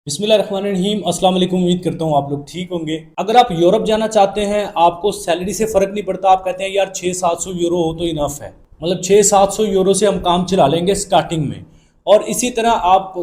बिस्मिल्लाहिर्रहमानिर्रहीम। अस्सलाम वालेकुम। उम्मीद करता हूँ आप लोग ठीक होंगे। अगर आप यूरोप जाना चाहते हैं, आपको सैलरी से फ़र्क नहीं पड़ता, आप कहते हैं यार 600-700 यूरो हो तो इनफ है, मतलब 600-700 यूरो से हम काम चला लेंगे स्टार्टिंग में। और इसी तरह आप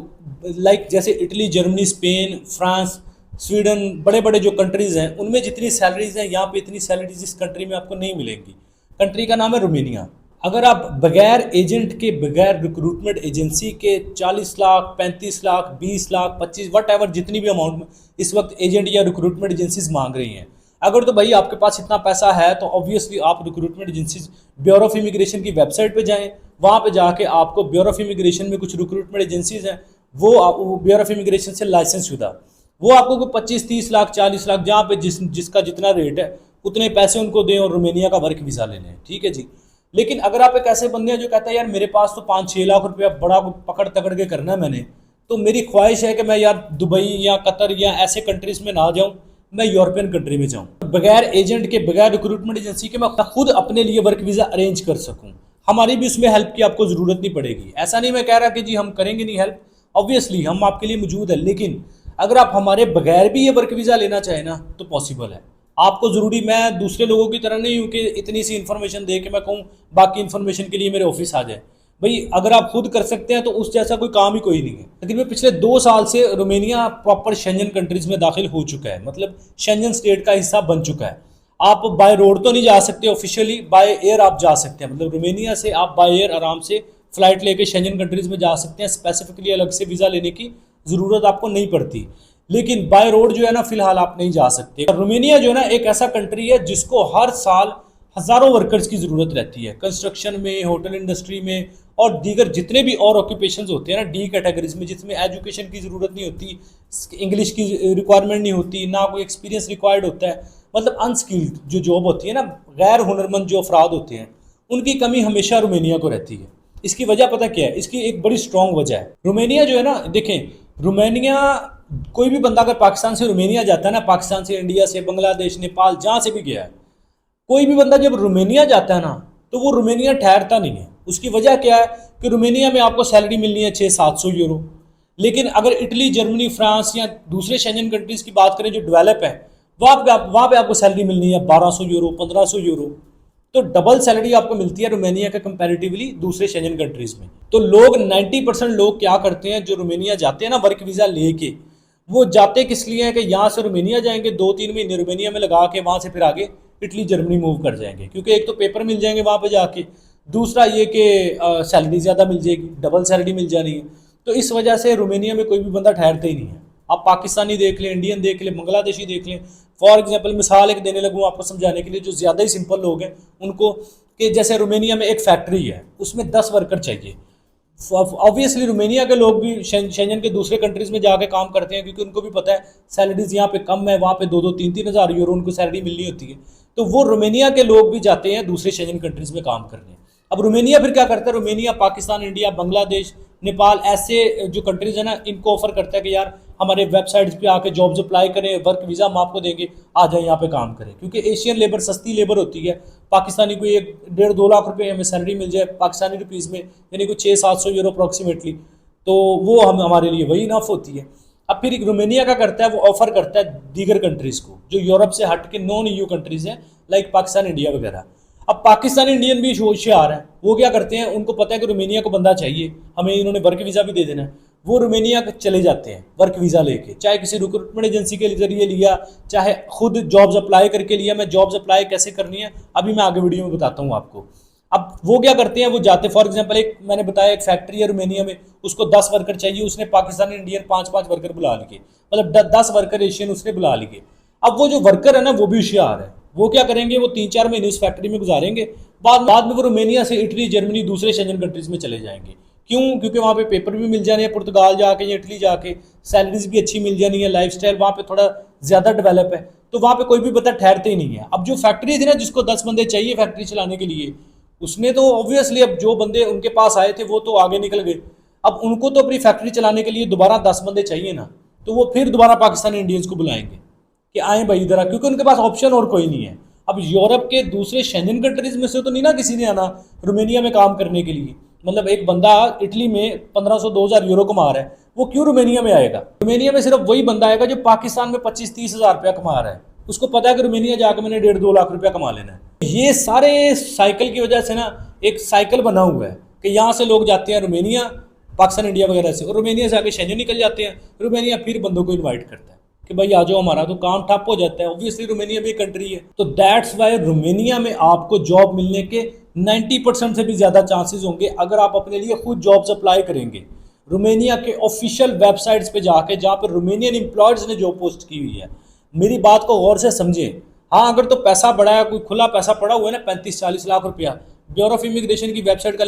जैसे Italy, Germany, Spain, France, Sweden, बड़े बड़े जो कंट्रीज़ हैं उनमें जितनी सैलरीज हैं, यहाँ पे इतनी सैलरीज इस कंट्री में आपको नहीं मिलेंगी। कंट्री का नाम है रोमेनिया। अगर आप बगैर एजेंट के, बगैर रिक्रूटमेंट एजेंसी के 40 लाख, 35 लाख, 20 लाख, 25 वट एवर जितनी भी अमाउंट में इस वक्त एजेंट या रिक्रूटमेंट एजेंसीज मांग रही हैं, अगर तो भाई आपके पास इतना पैसा है तो ऑब्वियसली आप recruitment agencies bureau of immigration की वेबसाइट पे जाएं। वहाँ पे जाके आपको ब्यूरो ऑफ इमिग्रेशन में कुछ रिक्रूटमेंट एजेंसीज हैं, वो ब्यूरो ऑफ इमिग्रेशन से लाइसेंस शुदा, वो आपको 25-30 लाख, 40 लाख, जहाँ पे जिसका जितना रेट है उतने पैसे उनको दें और रोमेनिया का वर्क वीज़ा ले लें। ठीक है जी। लेकिन अगर आप एक ऐसे बंदे हैं जो कहता है यार मेरे पास तो 5-6 लाख रुपया बड़ा पकड़ तकड़ के करना है मैंने, तो मेरी ख्वाहिश है कि मैं यार दुबई या कतर या ऐसे कंट्रीज में ना जाऊं, मैं यूरोपियन कंट्री में जाऊं, बगैर एजेंट के, बगैर रिक्रूटमेंट एजेंसी के मैं खुद अपने लिए वर्क वीज़ा अरेंज कर सकूं। हमारी भी उसमें हेल्प की आपको ज़रूरत नहीं पड़ेगी। ऐसा नहीं मैं कह रहा कि जी हम करेंगे नहीं हेल्प, ऑब्वियसली हम आपके लिए मौजूद है, लेकिन अगर आप हमारे बगैर भी ये वर्क वीज़ा लेना चाहें ना तो पॉसिबल है। आपको ज़रूरी, मैं दूसरे लोगों की तरह नहीं हूँ कि इतनी सी इन्फॉर्मेशन दे के मैं कहूँ बाकी इन्फॉर्मेशन के लिए मेरे ऑफिस आ जाए। भाई अगर आप खुद कर सकते हैं तो उस जैसा कोई काम ही कोई नहीं है। लेकिन मैं पिछले 2 साल से रोमेनिया प्रॉपर शेंजन कंट्रीज में दाखिल हो चुका है, मतलब शेंजन स्टेट का हिस्सा बन चुका है। आप बाय रोड तो नहीं जा सकते ऑफिशियली, बाय एयर आप जा सकते हैं, मतलब रोमेनिया से आप बाय एयर आराम से फ्लाइट लेके शेंजन कंट्रीज में जा सकते हैं। स्पेसिफिकली अलग से वीज़ा लेने की ज़रूरत आपको नहीं पड़ती, लेकिन बाय रोड जो है ना फिलहाल आप नहीं जा सकते। रोमेनिया जो है ना एक ऐसा कंट्री है जिसको हर साल हज़ारों वर्कर्स की ज़रूरत रहती है, कंस्ट्रक्शन में, होटल इंडस्ट्री में और दीगर जितने भी और ऑक्यूपेशंस होते हैं ना डी कैटेगरीज में, जिसमें एजुकेशन की ज़रूरत नहीं होती, इंग्लिश की रिक्वायरमेंट नहीं होती, ना कोई एक्सपीरियंस रिक्वायर्ड होता है, मतलब अनस्किल्ड जो जॉब होती है ना, गैर हुनरमंद जो अफराद होते हैं, उनकी कमी हमेशा रोमेनिया को रहती है। इसकी वजह पता क्या है? इसकी एक बड़ी स्ट्रॉन्ग वजह है। रोमेनिया जो है ना, देखें, रोमेनिया, कोई भी बंदा अगर पाकिस्तान से रोमेनिया जाता है ना, पाकिस्तान से, इंडिया से, बांग्लादेश, नेपाल, जहाँ से भी गया है, कोई भी बंदा जब रोमेनिया जाता है ना तो वो रोमेनिया ठहरता नहीं है। उसकी वजह क्या है कि रोमेनिया में आपको सैलरी मिलनी है 600-700 यूरो, लेकिन अगर इटली, जर्मनी, फ्रांस या दूसरे शेंजन कंट्रीज़ की बात करें जो डेवलप है, वहाँ पे आपको सैलरी मिलनी है 1200 यूरो, 1500 यूरो। तो डबल सैलरी आपको मिलती है रोमेनिया का कंपैरेटिवली दूसरे शेंजन कंट्रीज़ में। तो लोग 90% लोग क्या करते हैं जो रोमेनिया जाते हैं ना वर्क वीज़ा लेके, वो जाते किस लिए हैं कि यहाँ से रोमेनिया जाएंगे, 2-3 महीने रोमेनिया में लगा के वहाँ से फिर आगे इटली, जर्मनी मूव कर जाएंगे, क्योंकि एक तो पेपर मिल जाएंगे वहाँ पे जाके, दूसरा ये कि सैलरी ज़्यादा मिल जाएगी, डबल सैलरी मिल जानी है। तो इस वजह से रोमेनिया में कोई भी बंदा ठहरता ही नहीं है। आप पाकिस्तानी देख लें, इंडियन देख लें, बांग्लादेशी देख लें। फॉर एग्जाम्पल मिसाल एक देने लगूँ आपको समझाने के लिए, जो ज़्यादा ही सिंपल लोग हैं उनको, कि जैसे रोमेनिया में एक फैक्ट्री है, उसमें 10 वर्कर चाहिए। ऑब्वियसली रोमेनिया के लोग भी शेंजन के दूसरे कंट्रीज़ में जाके काम करते हैं, क्योंकि उनको भी पता है सैलरीज यहाँ पे कम है, वहाँ पे 2-3 हज़ार यूरो उनको सैलरी मिलनी होती है। तो वो रोमेनिया के लोग भी जाते हैं दूसरे शेंजन कंट्रीज़ में काम करने। अब रोमेनिया फिर क्या करता है? रोमेनिया पाकिस्तान, इंडिया, बांग्लादेश, नेपाल, ऐसे जो कंट्रीज़ है ना, इनको ऑफर करता है कि यार हमारे वेबसाइट्स पे आके जॉब्स अप्लाई करें, वर्क वीज़ा हम आपको देंगे, आ जाए यहाँ पे काम करें। क्योंकि एशियन लेबर सस्ती लेबर होती है। पाकिस्तानी को 1-1.5-2 लाख रुपए हमें सैलरी मिल जाए पाकिस्तानी रुपीज़ में, यानी कुछ 600-700 यूरो अप्रॉक्सीमेटली, तो वो हम हमारे लिए वही इनफ होती है। अब फिर रोमेनिया का करता है, वो ऑफर करता है दीगर कंट्रीज़ को जो यूरोप से हट के नॉन EU कंट्रीज़ हैं, लाइक पाकिस्तान, इंडिया वगैरह। अब पाकिस्तानी इंडियन भी होशियार हैं, वो क्या करते हैं, उनको पता है कि रोमेनिया को बंदा चाहिए, हमें इन्होंने वर्क वीज़ा भी दे देना है, वो रोमेनिया चले जाते हैं वर्क वीज़ा लेके, चाहे किसी रिक्रूटमेंट एजेंसी के जरिए लिया, चाहे खुद जॉब्स अप्लाई करके लिया। मैं जॉब्स अप्लाई कैसे करनी है अभी मैं आगे वीडियो में बताता हूँ आपको। अब वो क्या करते हैं, वो जाते, फॉर एग्जांपल एक मैंने बताया एक फैक्ट्री है रोमेनिया में, उसको 10 वर्कर चाहिए, उसने पाकिस्तानी इंडियन 5-5 वर्कर बुला लिए, मतलब 10 वर्कर एशियन उसने बुला लिए। अब वो जो वर्कर है ना वो भी होशियार है, वो क्या करेंगे, वो 3-4 महीने उस फैक्ट्री में गुजारेंगे, बाद में वो रोमेनिया से इटली, जर्मनी, दूसरे शेंजन कंट्रीज में चले जाएंगे। क्यों? क्योंकि वहाँ पे पेपर भी मिल जाने हैं, पुर्तगाल जाके या इटली जाके सैलरीज भी अच्छी मिल जानी है, लाइफस्टाइल वहाँ पे थोड़ा ज़्यादा डेवलप है, तो वहाँ पे कोई भी बंदा ठहरते ही नहीं है। अब जो फैक्ट्री थी ना, जिसको 10 बंदे चाहिए फैक्ट्री चलाने के लिए, उसने तो ऑब्वियसली, अब जो बंदे उनके पास आए थे वो तो आगे निकल गए, अब उनको तो अपनी फैक्ट्री चलाने के लिए दोबारा 10 बंदे चाहिए ना, तो वो फिर दोबारा पाकिस्तानी इंडियंस को बुलाएंगे कि आए भाई इधर आ, क्योंकि उनके पास ऑप्शन और कोई नहीं है। अब यूरोप के दूसरे शेंजन कंट्रीज में से तो नहीं ना किसी ने आना रोमेनिया में काम करने के लिए, मतलब एक बंदा इटली में 1500-2000 यूरो कमा रहा है, वो क्यों रोमेनिया में आएगा? रोमेनिया में सिर्फ वही बंदा आएगा जो पाकिस्तान में 25-30 हज़ार रुपया कमा रहा है। उसको पता है कि रोमेनिया जाकर मैंने 1.5-2 लाख रुपया कमा लेना है। ये सारे साइकिल की वजह से ना एक साइकिल बना हुआ है कि यहाँ से लोग जाते हैं रोमेनिया, पाकिस्तान, इंडिया वगैरह से, और रोमेनिया से आगे शेंजन निकल जाते हैं। रोमेनिया फिर बंदों को इन्वाइट करता है कि भाई आ जाओ, हमारा तो काम ठप हो जाता है। ऑब्वियसली रोमेनिया भी कंट्री है, तो दैट्स वाई रोमेनिया में आपको जॉब मिलने के 90% से भी ज़्यादा चांसेस होंगे अगर आप अपने लिए खुद जॉब्स अप्लाई करेंगे। रोमेनिया के ऑफिशियल वेबसाइट्स पे जाके, जहाँ पर रोमेनियन एम्प्लॉयर्स ने जॉब पोस्ट की हुई है, मेरी बात को गौर से समझें। हाँ, अगर तो पैसा बढ़ा है, कोई खुला पैसा पड़ा हुआ है ना 35-40 लाख रुपया, ब्यूरो ऑफ इमिग्रेशन की वेबसाइट का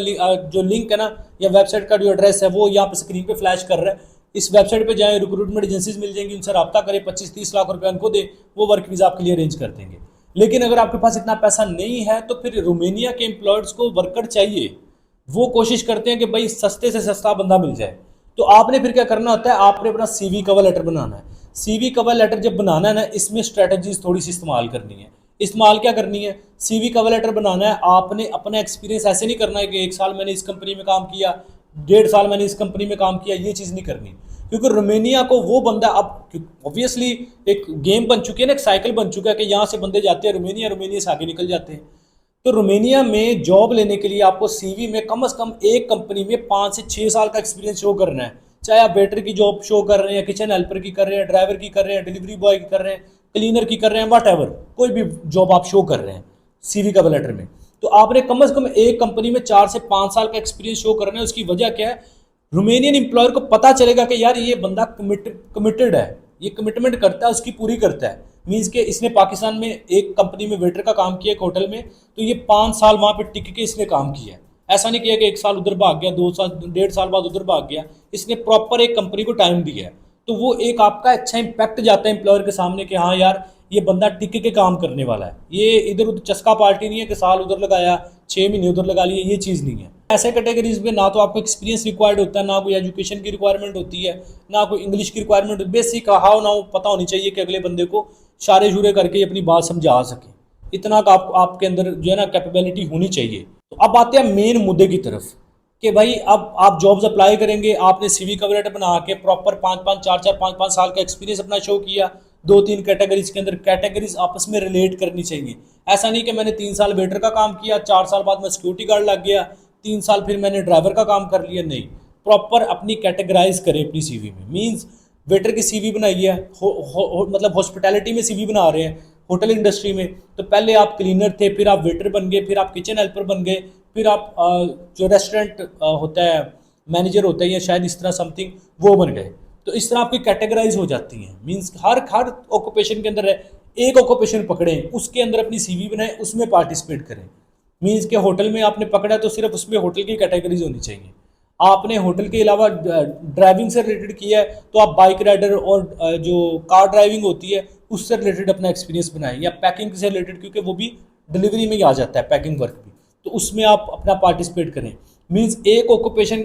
जो लिंक है ना, या वेबसाइट का जो एड्रेस है, वो यहाँ पे स्क्रीन पे फ्लैश कर रहा है। इस वेबसाइट पे जाएं, रिक्रूटमेंट एजेंसीज मिल जाएंगी, उनसे रब्ता करें, 25-30 लाख रुपया उनको दे, वो वर्क वीज़ा आपके लिए अरेंज कर देंगे। लेकिन अगर आपके पास इतना पैसा नहीं है तो फिर रोमेनिया के एम्प्लॉयर्स को वर्कर चाहिए, वो कोशिश करते हैं कि भाई सस्ते से सस्ता बंदा मिल जाए। तो आपने फिर क्या करना होता है, आपने अपना CV कवर लेटर बनाना है। CV कवर लेटर जब बनाना है ना, इसमें स्ट्रेटजीज थोड़ी सी इस्तेमाल करनी है। इस्तेमाल क्या करनी है? CV कवर लेटर बनाना है, आपने अपना एक्सपीरियंस ऐसे नहीं करना है कि 1 साल मैंने इस कंपनी में काम किया, 1.5 साल मैंने इस कंपनी में काम किया, ये चीज़ नहीं करनी। क्योंकि रोमेनिया को वो बंदा, अब ऑब्वियसली एक गेम बन चुकी है ना, एक साइकिल बन चुका है कि यहाँ से बंदे जाते हैं रोमेनिया, रोमेनिया से आगे निकल जाते हैं। तो रोमेनिया में जॉब लेने के लिए आपको CV में कम से कम एक कंपनी में 5 से 6 साल का एक्सपीरियंस शो करना है। चाहे आप वेटर की जॉब शो कर रहे हैं, किचन हेल्पर की कर रहे हैं, ड्राइवर की कर रहे हैं, डिलीवरी बॉय की कर रहे हैं, क्लीनर की कर रहे हैं, वट कोई भी जॉब आप शो कर रहे हैं CV कवर लेटर में, तो आपने कम से कम एक कंपनी में 4 से 5 साल का एक्सपीरियंस शो करना है। उसकी वजह क्या है? रोमेनियन एम्प्लॉयर को पता चलेगा कि यार ये बंदा कमिटेड है, ये कमिटमेंट करता है, उसकी पूरी करता है। मीन्स के इसने पाकिस्तान में एक कंपनी में वेटर का काम किया, एक होटल में, तो ये 5 साल वहाँ पे टिक के इसने काम किया है। ऐसा नहीं किया कि 1 साल उधर भाग गया, 2 साल, 1.5 साल बाद उधर भाग गया। इसने प्रॉपर एक कंपनी को टाइम दिया है, तो वो एक आपका अच्छा इंपैक्ट जाता है एम्प्लॉयर के सामने कि हाँ यार ये बंदा टिक के काम करने वाला है। ये इधर उधर चस्का पार्टी नहीं है कि साल उधर लगाया, 6 महीने उधर लगा लिए, ये चीज़ नहीं है। ऐसे कैटेगरीज में ना तो आपको एक्सपीरियंस रिक्वायर्ड होता है, ना कोई एजुकेशन की रिक्वायरमेंट होती है, ना कोई इंग्लिश की रिक्वायरमेंट। बेसिक हाउ ना पता होनी चाहिए कि अगले बंदे को शारे शूरे करके अपनी बात समझा सके। इतना का आपके अंदर जो है ना कैपेबिलिटी होनी चाहिए। तो अब आते हैं मेन मुद्दे की तरफ कि भाई अब आप जॉब्स अप्लाई करेंगे, आपने CV कवर लेटर बना के प्रॉपर 5-5, 4-4, 5-5 साल का एक्सपीरियंस अपना शो किया। 2-3 कैटेगरीज के अंदर, कैटेगरीज आपस में रिलेट करनी चाहिए। ऐसा नहीं कि मैंने 3 साल वेटर का काम किया, 4 साल बाद मैं सिक्योरिटी गार्ड लग गया, 3 साल फिर मैंने ड्राइवर का काम कर लिया। नहीं, प्रॉपर अपनी कैटेगराइज करें अपनी CV में। मीन्स वेटर की CV बनाई है, मतलब हॉस्पिटैलिटी में CV बना रहे हैं, होटल इंडस्ट्री में, तो पहले आप क्लीनर थे, फिर आप वेटर बन गए, फिर आप किचन हेल्पर बन गए, फिर आप जो रेस्टोरेंट होता है मैनेजर होता है या शायद इस तरह समथिंग, वो बन गए। तो इस तरह आपकी कैटेगराइज हो जाती हैं। मीन्स हर ऑक्यूपेशन के अंदर एक ऑक्यूपेशन पकड़ें, उसके अंदर अपनी CV बनाएं, उसमें पार्टिसिपेट करें। मीन्स के होटल में आपने पकड़ा तो सिर्फ उसमें होटल की कैटेगरीज होनी चाहिए। आपने होटल के अलावा ड्राइविंग से रिलेटेड किया है तो आप बाइक राइडर और जो कार ड्राइविंग होती है उससे रिलेटेड अपना एक्सपीरियंस बनाएं, या पैकिंग से रिलेटेड, क्योंकि वो भी डिलीवरी में ही आ जाता है पैकिंग वर्क भी, तो उसमें आप अपना पार्टिसिपेट करें। मीन्स एक ऑक्यूपेशन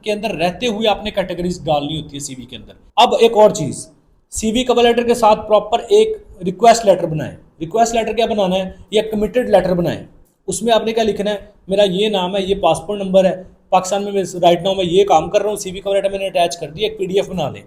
के अंदर रहते हुए आपने कैटेगरीज डालनी होती है CV के अंदर। अब एक और चीज़, CV कवर लेटर के साथ प्रॉपर एक रिक्वेस्ट लेटर बनाएं। रिक्वेस्ट लेटर क्या बनाना है? या कमिटेड लेटर बनाएं। उसमें आपने क्या लिखना है? मेरा ये नाम है, ये पासपोर्ट नंबर है, पाकिस्तान में मैं राइट नाउ मैं ये काम कर रहा हूँ, CV कवर लेटर मैंने अटैच कर दिया, एक PDF बना लें,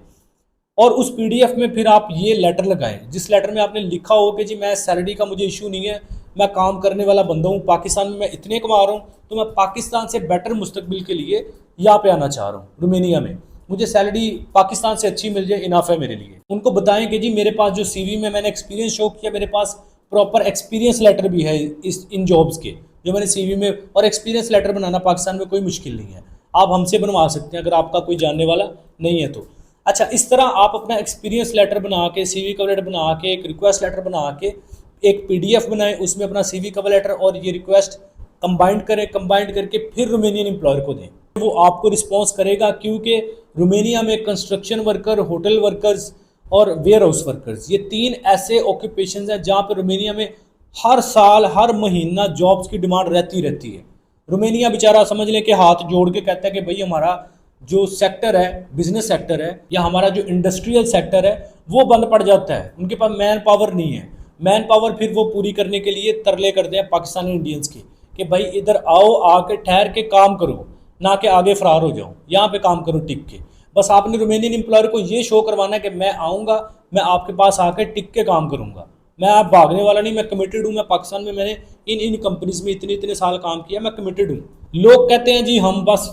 और उस PDF में फिर आप ये लेटर लगाएं, जिस लेटर में आपने लिखा हो कि जी मैं सैलरी का मुझे इशू नहीं है, मैं काम करने वाला बंदा हूँ, पाकिस्तान में मैं इतने कमा रहा हूँ, तो मैं पाकिस्तान से बेटर मुस्तकबिल के लिए यहाँ पे आना चाह रहा हूँ, रोमेनिया में मुझे सैलरी पाकिस्तान से अच्छी मिल जाए, इनाफ है मेरे लिए। उनको बताएं कि जी मेरे पास जो CV में मैंने एक्सपीरियंस शो किया, मेरे पास प्रॉपर एक्सपीरियंस लेटर भी है इन जॉब्स के जो मैंने CV में, और एक्सपीरियंस लेटर बनाना पाकिस्तान में कोई मुश्किल नहीं है, आप हमसे बनवा सकते हैं अगर आपका कोई जानने वाला नहीं है तो। अच्छा, इस तरह आप अपना एक्सपीरियंस लेटर बना के, CV कवर लेटर बना के, एक रिक्वेस्ट लेटर बना के, एक PDF बनाएं, उसमें अपना CV कवर लेटर और ये रिक्वेस्ट कंबाइंड करें, कंबाइंड करके फिर रोमेनियन एम्प्लॉयर को दें। वो आपको रिस्पॉन्स करेगा, क्योंकि रोमेनिया में कंस्ट्रक्शन वर्कर, होटल वर्कर्स और वेयर हाउस वर्कर्स, ये 3 ऐसे ऑक्यूपेशन हैं जहाँ पर रोमेनिया में हर साल हर महीना जॉब्स की डिमांड रहती है। रोमेनिया बेचारा समझ लें कि हाथ जोड़ के कहता है कि भाई हमारा जो सेक्टर है, बिजनेस सेक्टर है, या हमारा जो इंडस्ट्रियल सेक्टर है, वो बंद पड़ जाता है, उनके पास मैन पावर नहीं है। मैन पावर फिर वो पूरी करने के लिए तरले करते हैं पाकिस्तानी इंडियंस के कि भाई इधर आओ, आके ठहर के काम करो, ना कि आगे फरार हो जाऊँ। यहाँ पे काम करो टिक के। बस आपने रोमेनियन एम्प्लॉयर को ये शो करवाना है कि मैं आऊँगा, मैं आपके पास आकर टिक के काम करूँगा, मैं आप भागने वाला नहीं, मैं कमिटेड हूँ, मैं पाकिस्तान में मैंने इन इन कंपनीज में इतने इतने साल काम किया, मैं कमिटेड हूँ। लोग कहते हैं जी हम बस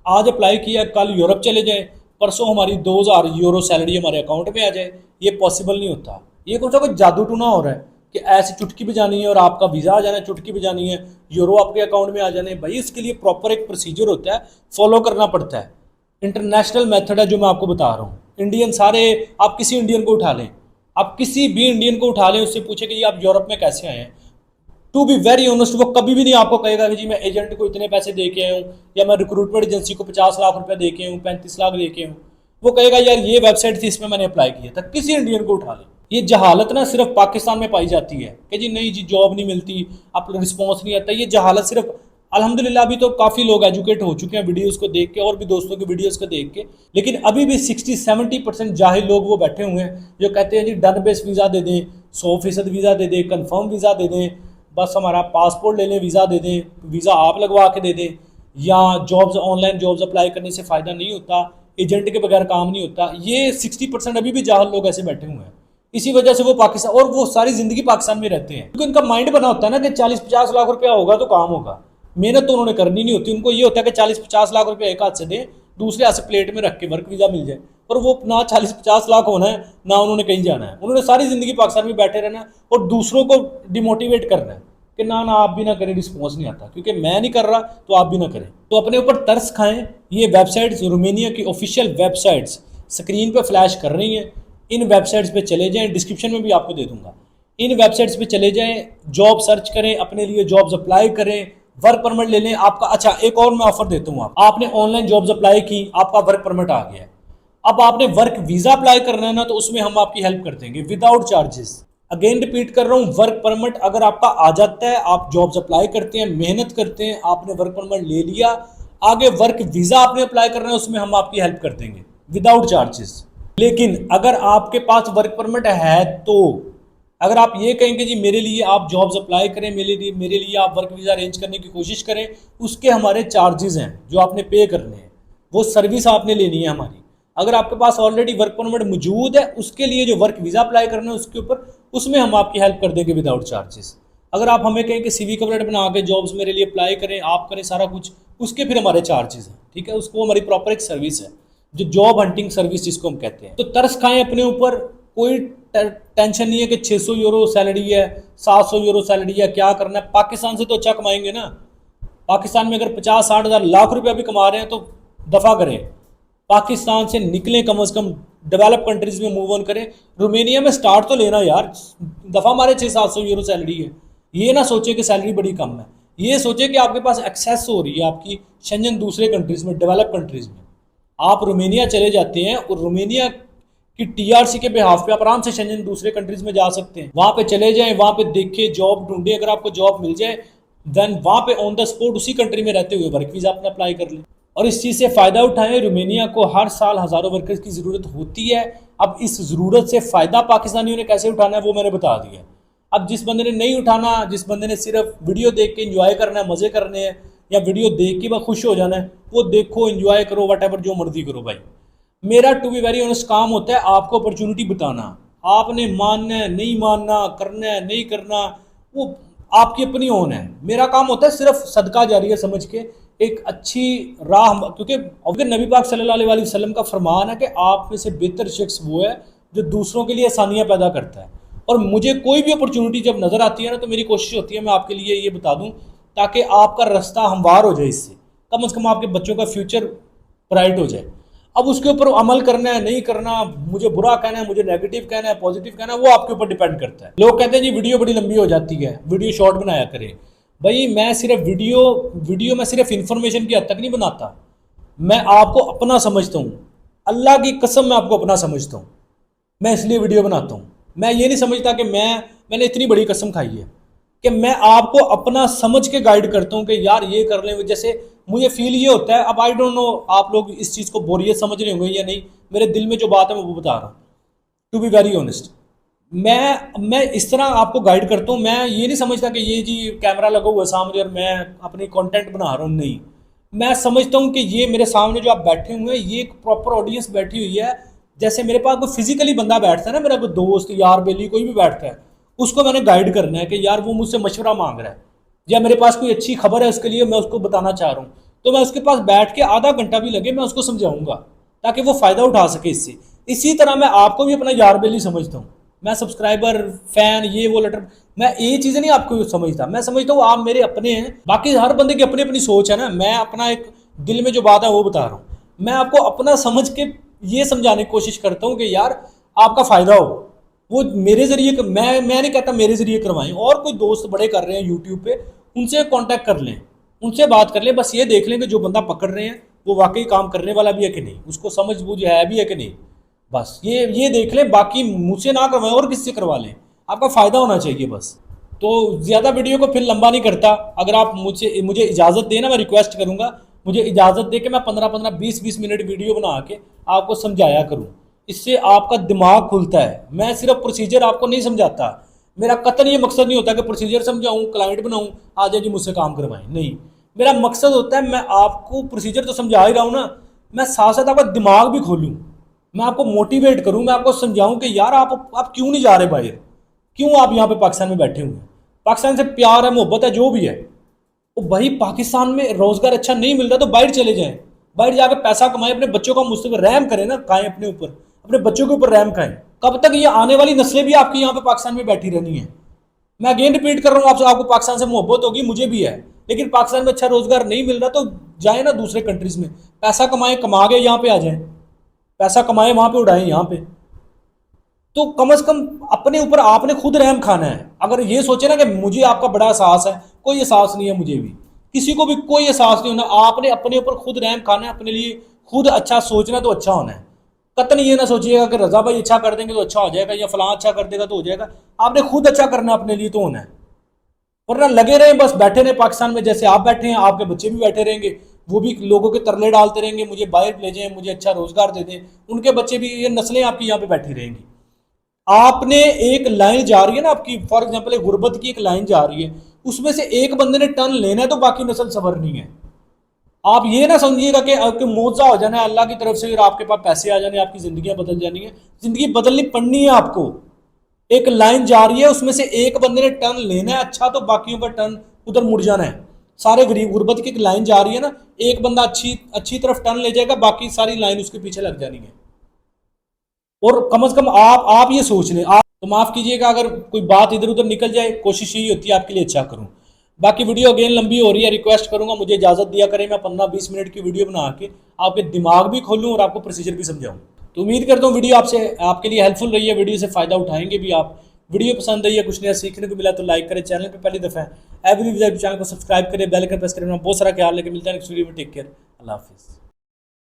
आज अप्लाई किया, कल यूरोप चले जाए, परसों हमारी 2000 यूरो सैलरी हमारे अकाउंट में आ जाए। ये पॉसिबल नहीं होता। ये कुछ ना कुछ जादू टूना हो रहा है कि ऐसी चुटकी बजानी है और आपका वीज़ा आ जाना है, चुटकी बजानी है, यूरो आपके अकाउंट में आ जाने। भाई इसके लिए प्रॉपर एक प्रोसीजर होता है, फॉलो करना पड़ता है। इंटरनेशनल मेथड है जो मैं आपको बता रहा हूँ। इंडियन सारे, आप किसी इंडियन को उठा लें, आप किसी भी इंडियन को उठा लें, उससे पूछे कि ये आप यूरोप में कैसे आए हैं, टू बी वेरी ऑनेस्ट वो कभी भी नहीं आपको कहेगा कि जी मैं एजेंट को इतने पैसे दे के आया हूँ, या मैं रिक्रूटमेंट एजेंसी को 50 लाख रुपए दे के हूँ, 35 लाख दे के हूँ। वो कहेगा यार ये वेबसाइट थी, इसमें मैंने अप्लाई किया था। किसी इंडियन को उठा ले। ये जहालत ना सिर्फ पाकिस्तान में पाई जाती है कि जी नहीं जी जॉब नहीं मिलती, आप रिस्पॉन्स नहीं आता। ये जहालत सिर्फ, अल्हम्दुलिल्लाह अभी तो काफ़ी लोग एजुकेट हो चुके हैं वीडियोस को देख के और भी दोस्तों की वीडियोस को देख के, लेकिन अभी भी 60-70% जाहिल लोग वो बैठे हुए हैं जो कहते हैं जी डन बेस वीज़ा दे दें, 100% वीज़ा दे दें, कन्फर्म वीज़ा दे दें, बस हमारा पासपोर्ट ले लें, वीज़ा दे दें, वीज़ा आप लगवा के दे दें, या जॉब्स ऑनलाइन जॉब्स अप्लाई करने से फ़ायदा नहीं होता, एजेंट के बगैर काम नहीं होता। ये 60% अभी भी जाहिल लोग ऐसे बैठे हुए हैं। इसी वजह से वो पाकिस्तान, और वो सारी ज़िंदगी पाकिस्तान में रहते हैं क्योंकि उनका माइंड बना होता है ना कि 40-50 लाख रुपया होगा तो काम होगा। मेहनत तो उन्होंने करनी नहीं होती। उनको ये होता है कि 40-50 लाख रुपये एक हाथ से दें, दूसरे हाथ से प्लेट में रख के वर्क वीज़ा मिल जाए। और वो ना 40-50 लाख होना है, ना उन्होंने कहीं जाना है। उन्होंने सारी ज़िंदगी पाकिस्तान में बैठे रहना है और दूसरों को डिमोटिवेट करना है कि ना ना आप भी ना करें, रिस्पॉन्स नहीं आता, क्योंकि मैं नहीं कर रहा तो आप भी ना करें। तो अपने ऊपर तरस खाएं। ये वेबसाइट्स, रोमेनिया की ऑफिशियल वेबसाइट्स स्क्रीन पे फ्लैश कर रही हैं। इन वेबसाइट्स पे चले जाएं, डिस्क्रिप्शन में भी आपको दे दूंगा। इन वेबसाइट्स पे चले जाएं, जॉब सर्च करें, अपने लिए जॉब्स अप्लाई करें, वर्क परमिट ले लें आपका। अच्छा एक और मैं ऑफर देता हूँ, आपने ऑनलाइन जॉब्स अप्लाई की, आपका वर्क परमिट आ गया, अब आपने वर्क वीज़ा अप्लाई करना है ना, तो उसमें हम आपकी हेल्प कर देंगे विदाउट चार्जेस। अगेन रिपीट कर रहा हूँ, वर्क परमिट अगर आपका आ जाता है, आप जॉब्स अप्लाई करते हैं, मेहनत करते हैं, आपने वर्क परमिट ले लिया, आगे वर्क वीज़ा आपने अप्लाई करना है, उसमें हम आपकी हेल्प कर देंगे विदाउट चार्जेस। लेकिन अगर आपके पास वर्क परमिट है, तो अगर आप ये कहेंगे जी मेरे लिए आप जॉब्स अप्लाई करें, मेरे लिए आप वर्क वीज़ा अरेंज करने की कोशिश करें, उसके हमारे चार्जेस हैं जो आपने पे करने हैं, वो सर्विस आपने लेनी है हमारी। अगर आपके पास ऑलरेडी वर्क परमिट मौजूद है, उसके लिए जो वर्क वीज़ा अप्लाई करना है उसके ऊपर, उसमें हम आपकी हेल्प कर देंगे विदाउट चार्जेस। अगर आप हमें कहें कि CV कवरेट बना के जॉब्स मेरे लिए अप्लाई करें, आप करें सारा कुछ, उसके फिर हमारे चार्जेस हैं, ठीक है। उसको हमारी प्रॉपर एक सर्विस है जो जॉब हंटिंग सर्विस जिसको हम कहते हैं। तो तरस खाएं अपने ऊपर, कोई टेंशन नहीं है कि 600 यूरो सैलरी है, 700 यूरो सैलरी है, क्या करना है। पाकिस्तान से तो अच्छा कमाएंगे ना। पाकिस्तान में अगर 50-60 हज़ार लाख रुपया भी कमा रहे हैं तो दफ़ा करें, पाकिस्तान से निकलें, कम अज़ कम डेवलप कंट्रीज़ में मूव ऑन करें। रोमेनिया में स्टार्ट तो लेना यार, दफ़ा हमारे 600-700 यूरो सैलरी है। ये ना सोचे कि सैलरी बड़ी कम है, ये सोचे कि आपके पास एक्सेस हो रही है आपकी शेंजन दूसरे कंट्रीज़ में, डेवलप कंट्रीज़ में। आप रोमेनिया चले जाते हैं और रोमेनिया कि TRC के बिहाफ पे आप आराम से शेंजन दूसरे कंट्रीज में जा सकते हैं। वहाँ पे चले जाएं, वहाँ पे देखें, जॉब ढूंढें, अगर आपको जॉब मिल जाए देन वहाँ पे ऑन द स्पॉट उसी कंट्री में रहते हुए वर्क वीज़ा अपना अप्लाई कर लें और इस चीज़ से फ़ायदा उठाएं। रोमेनिया को हर साल हज़ारों वर्कर्स की ज़रूरत होती है। अब इस ज़रूरत से फ़ायदा पाकिस्तानियों ने कैसे उठाना है वो मैंने बता दिया। अब जिस बंदे ने नहीं उठाना, जिस बंदे ने सिर्फ वीडियो देख के इंजॉय करना है, मज़े करने हैं, या वीडियो देख के बस खुश हो जाना है, वो देखो, इंजॉय करो, वट जो मर्जी करो। भाई मेरा टू बी वेरी ऑनेस्ट काम होता है आपको अपॉर्चुनिटी बताना। आपने मानना है, नहीं मानना, करना है, नहीं करना, वो आपकी अपनी ओन है। मेरा काम होता है सिर्फ सदका जारिया समझ के एक अच्छी राह, क्योंकि नबी पाक सल्लल्लाहु अलैहि वसल्लम का फरमान है कि आप में से बेहतर शख्स वो है जो दूसरों के लिए आसानियाँ पैदा करता है। और मुझे कोई भी अपॉर्चुनिटी जब नज़र आती है ना, तो मेरी कोशिश होती है मैं आपके लिए ये बता दूँ ताकि आपका रास्ता हमवार हो जाए, इससे कम से कम आपके बच्चों का फ्यूचर ब्राइट हो जाए। अब उसके ऊपर अमल करना है, नहीं करना, मुझे बुरा कहना है, मुझे नेगेटिव कहना है, पॉजिटिव कहना है, वो आपके ऊपर डिपेंड करता है। लोग कहते हैं जी वीडियो बड़ी लंबी हो जाती है, वीडियो शॉर्ट बनाया करें। भाई मैं सिर्फ वीडियो में सिर्फ इन्फॉर्मेशन की हद तक नहीं बनाता, मैं आपको अपना समझता हूँ। अल्लाह की कसम मैं आपको अपना समझता हूँ, मैं इसलिए वीडियो बनाता हूँ। मैं ये नहीं समझता कि मैंने इतनी बड़ी कसम खाई है, कि मैं आपको अपना समझ के गाइड करता हूँ कि यार ये कर लें। जैसे मुझे फील ये होता है, अब आई डोंट नो आप लोग इस चीज़ को बोरियत समझ रहे होंगे या नहीं, मेरे दिल में जो बात है मैं वो बता रहा हूँ। टू बी वेरी ऑनेस्ट, मैं इस तरह आपको गाइड करता हूँ। मैं ये नहीं समझता कि ये जी कैमरा लगा हुआ है सामने और मैं अपनी कंटेंट बना रहा हूँ, नहीं। मैं समझता हूँ कि ये मेरे सामने जो आप बैठे हुए हैं ये एक प्रॉपर ऑडियंस बैठी हुई है। जैसे मेरे पास कोई फिजिकली बंदा बैठता है ना, मेरा कोई दोस्त यार बेली कोई भी बैठता है, उसको मैंने गाइड करना है कि यार वो मुझसे मशवरा मांग रहा है या मेरे पास कोई अच्छी खबर है उसके लिए मैं उसको बताना चाह रहा हूँ, तो मैं उसके पास बैठ के आधा घंटा भी लगे मैं उसको समझाऊंगा ताकि वो फ़ायदा उठा सके इससे। इसी तरह मैं आपको भी अपना यार बेली समझता हूँ। मैं सब्सक्राइबर फैन ये वो लेटर, मैं ये चीज़ें नहीं आपको समझता, मैं समझता हूँ आप मेरे अपने हैं। बाकी हर बंदे की अपनी अपनी सोच है ना, मैं अपना एक दिल में जो बात है वो बता रहा हूँ। मैं आपको अपना समझ के ये समझाने की कोशिश करता हूँ कि यार आपका फ़ायदा हो। वो मेरे जरिए मैं नहीं कहता मेरे जरिए करवाएं, और कोई दोस्त बड़े कर रहे हैं यूट्यूब पे उनसे कांटेक्ट कर लें, उनसे बात कर लें। बस ये देख लें कि जो बंदा पकड़ रहे हैं वो वाकई काम करने वाला भी है कि नहीं, उसको समझ बूझ है भी है कि नहीं। बस ये देख लें, बाकी मुझसे ना करवाएं और किससे करवा लें, आपका फ़ायदा होना चाहिए बस। तो ज़्यादा वीडियो को फिर लंबा नहीं करता, अगर आप मुझे इजाज़त देना, मैं रिक्वेस्ट करूँगा मुझे इजाज़त दे के मैं 15-15 20-20 मिनट वीडियो बना के आपको समझाया करूँ। इससे आपका दिमाग खुलता है। मैं सिर्फ प्रोसीजर आपको नहीं समझाता, मेरा कतई ये मकसद नहीं होता कि प्रोसीजर समझाऊँ क्लाइंट बनाऊँ आ जाए जी मुझसे काम करवाएं, नहीं। मेरा मकसद होता है मैं आपको प्रोसीजर तो समझा ही रहा हूँ ना, मैं साथ साथ आपका दिमाग भी खोलूँ, मैं आपको मोटिवेट करूँ, मैं आपको समझाऊँ कि यार आप क्यों नहीं जा रहे बाहर, क्यों आप यहाँ पे पाकिस्तान में बैठे हुए हैं। पाकिस्तान से प्यार है मोहब्बत है जो भी है, तो भाई पाकिस्तान में रोजगार अच्छा नहीं मिल रहा तो बाहर चले जाएं, बाहर जाकर पैसा कमाएं, अपने बच्चों का मुस्तकबिल रहम करें ना, खाएं अपने ऊपर, अपने बच्चों के ऊपर रहम खाएं। कब तक ये आने वाली नस्लें भी आपकी यहाँ पे पाकिस्तान में बैठी रहनी है। मैं अगेन रिपीट कर रहा हूँ आपसे, आपको पाकिस्तान से मोहब्बत होगी, मुझे भी है, लेकिन पाकिस्तान में अच्छा रोजगार नहीं मिल रहा तो जाए ना दूसरे कंट्रीज में, पैसा कमाएं, कमा के यहाँ पे आ जाए, पैसा कमाएं वहां पे उड़ाएं यहाँ पे। तो कम से कम अपने ऊपर आपने खुद रहम खाना है। अगर ये सोचे ना कि मुझे आपका बड़ा एहसास है, कोई एहसास नहीं है, मुझे भी किसी को भी कोई एहसास नहीं होना, आपने अपने ऊपर खुद रहम खाना है, अपने लिए खुद अच्छा सोचना तो अच्छा होना है। कतई ये ना सोचिएगा कि रजा भाई अच्छा कर देंगे तो अच्छा हो जाएगा या फलां अच्छा कर देगा तो हो जाएगा, आपने खुद अच्छा करना है, अपने लिए तो होना है। वरना लगे रहे बस बैठे रहे पाकिस्तान में, जैसे आप बैठे हैं आपके बच्चे भी बैठे रहेंगे, वो भी लोगों के तरले डालते रहेंगे मुझे बाहर ले जाएं, मुझे अच्छा रोजगार दे दें, उनके बच्चे भी, ये नस्लें आपकी यहाँ पे बैठी रहेंगी। आपने एक लाइन जा रही है ना आपकी, फॉर एग्जांपल एक गुर्बत की एक लाइन जा रही है, उसमें से एक बंदे ने टर्न लेना है तो बाकी नस्ल सवरनी है। आप ये ना समझिएगा कि आपके मुआवजा हो जाना है अल्लाह की तरफ से और आपके पास पैसे आ जाने, आपकी जिंदगियां बदल जानी है। जिंदगी बदलनी पड़नी है आपको। एक लाइन जा रही है उसमें से एक बंदे ने टर्न लेना है अच्छा, तो बाकियों का टर्न उधर मुड़ जाना है। सारे गरीब गुर्बत की एक लाइन जा रही है ना, एक बंदा अच्छी अच्छी तरफ टर्न ले जाएगा, बाकी सारी लाइन उसके पीछे लग जानी है। और कम से कम आप ये सोच लें, आप तो माफ़ कीजिएगा अगर कोई बात इधर उधर निकल जाए, कोशिश यही होती है आपके लिए अच्छा करूं। बाकी वीडियो अगेन लंबी हो रही है, रिक्वेस्ट करूंगा मुझे इजाज़त दिया करें, मैं 15-20 मिनट की वीडियो बना के आपके दिमाग भी खोलूँ और आपको प्रोसीजर भी समझाऊँ। तो उम्मीद करता हूँ वीडियो आपसे आपके लिए हेल्पफुल रही है, वीडियो से फ़ायदा उठाएंगे भी आप। वीडियो पसंद आई है, कुछ नया सीखने को मिला तो लाइक करें, चैनल पर पहली दफ़ा है एवरी चैनल को सब्सक्राइब करें, बेल आइकन प्रेस करें। बहुत सारा ख्याल लेकर मिलता है नेक्स्ट वीडियो में। टेक केयर, अल्लाह हाफिज़।